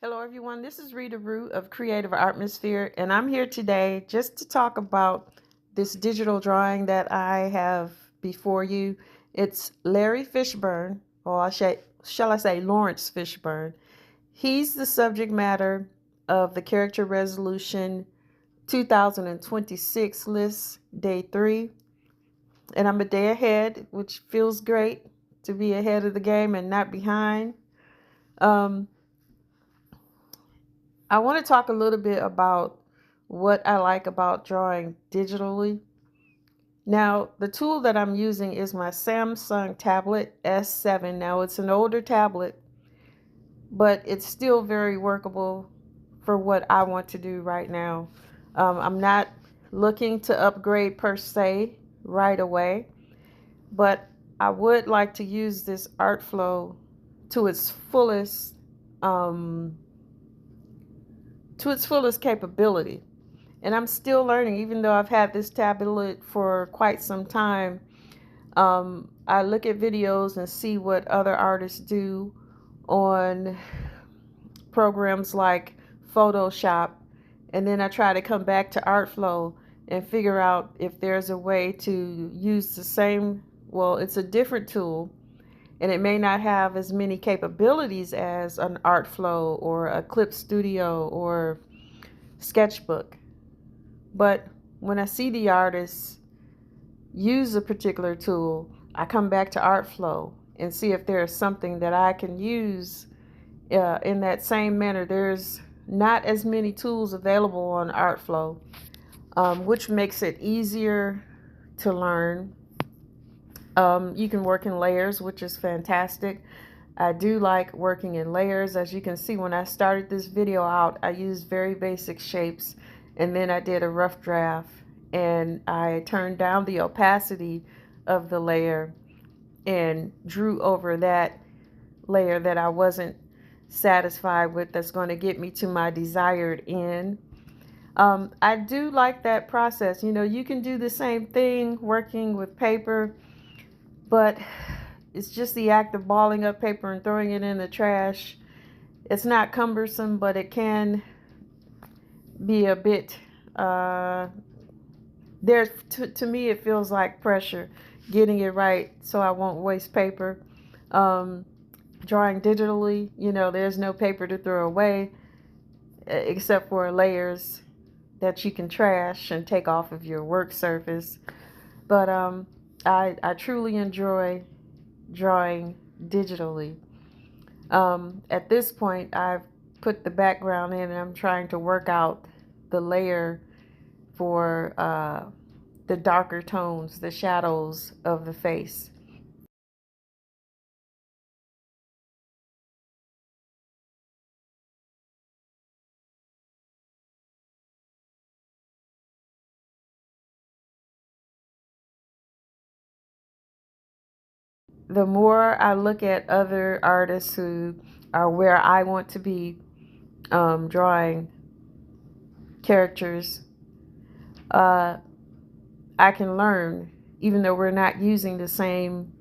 Hello, everyone. This is Rita Root of Creative Atmosphere, and I'm here today just to talk about this digital drawing that I have before you. It's Larry Fishburne, or shall I say Laurence Fishburne. He's the subject matter of the Character Resolution 2026 list, day 3. And I'm a day ahead, which feels great to be ahead of the game and not behind. Um, I want to talk a little bit about what I like about drawing digitally. Now, the tool that I'm using is my Samsung tablet S7. Now, it's an older tablet, but it's still very workable for what I want to do right now. I'm not looking to upgrade per se right away, but I would like to use this art flow to its fullest um, capability. And I'm still learning, even though I've had this tablet for quite some time. I look at videos and see what other artists do on programs like Photoshop, and then I try to come back to ArtFlow and figure out if there's a way to use the same, well, it's a different tool, and it may not have as many capabilities as an ArtFlow or a Clip Studio or Sketchbook. But when I see the artists use a particular tool, I come back to ArtFlow and see if there's something that I can use in that same manner. There's not as many tools available on ArtFlow, which makes it easier to learn. You can work in layers, which is fantastic. I do like working in layers. As you can see, when I started this video out, I used very basic shapes, and then I did a rough draft, and I turned down the opacity of the layer and drew over that layer that I wasn't satisfied with, that's going to get me to my desired end. I do like that process. You know, you can do the same thing working with paper, but it's just the act of balling up paper and throwing it in the trash. It's not cumbersome, but it can be a bit, to me, it feels like pressure getting it right so I won't waste paper. Drawing digitally, you know, there's no paper to throw away except for layers that you can trash and take off of your work surface. But I truly enjoy drawing digitally. At this point, I've put the background in and I'm trying to work out the layer for the darker tones, the shadows of the face. The more I look at other artists who are where I want to be, drawing characters, uh, I can learn, even though we're not using the same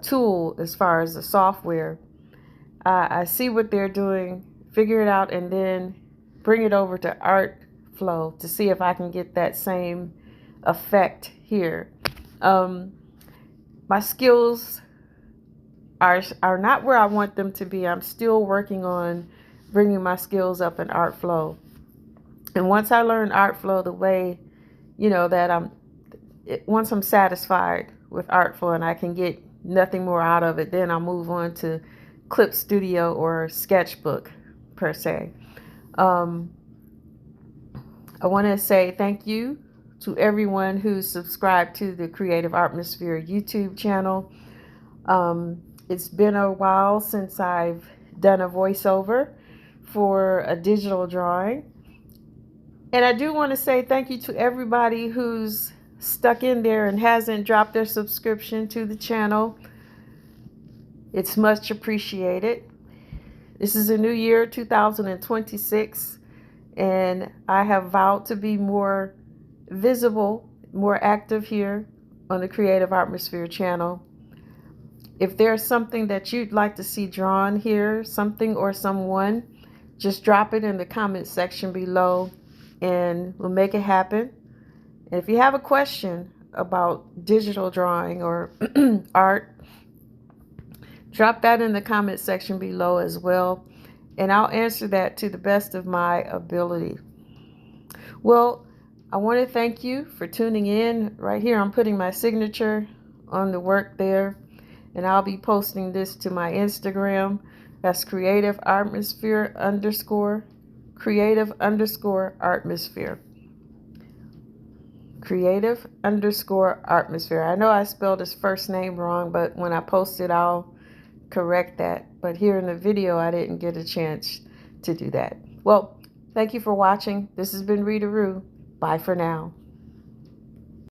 tool as far as the software. I see what they're doing, figure it out, and then bring it over to ArtFlow to see if I can get that same effect here. My skills are not where I want them to be. I'm still working on bringing my skills up in ArtFlow. And once I learn ArtFlow the way, you know, that once I'm satisfied with ArtFlow and I can get nothing more out of it, then I'll move on to Clip Studio or Sketchbook per se. I want to say thank you to everyone who's subscribed to the Creative Atmosphere YouTube channel. It's been a while since I've done a voiceover for a digital drawing. And I do want to say thank you to everybody who's stuck in there and hasn't dropped their subscription to the channel. It's much appreciated. This is a new year, 2026, and I have vowed to be more visible, more active here on the Creative Atmosphere channel. If there's something that you'd like to see drawn here, something or someone, just drop it in the comment section below and we'll make it happen. And if you have a question about digital drawing or art, drop that in the comment section below as well, and I'll answer that to the best of my ability. Well, I want to thank you for tuning in. Right here, I'm putting my signature on the work there, and I'll be posting this to my Instagram. That's creative artmosphere _ creative _ artmosphere. Creative _ artmosphere. I know I spelled his first name wrong, but when I post it, I'll correct that. But here in the video, I didn't get a chance to do that. Well, thank you for watching. This has been Rita Rue. Bye for now.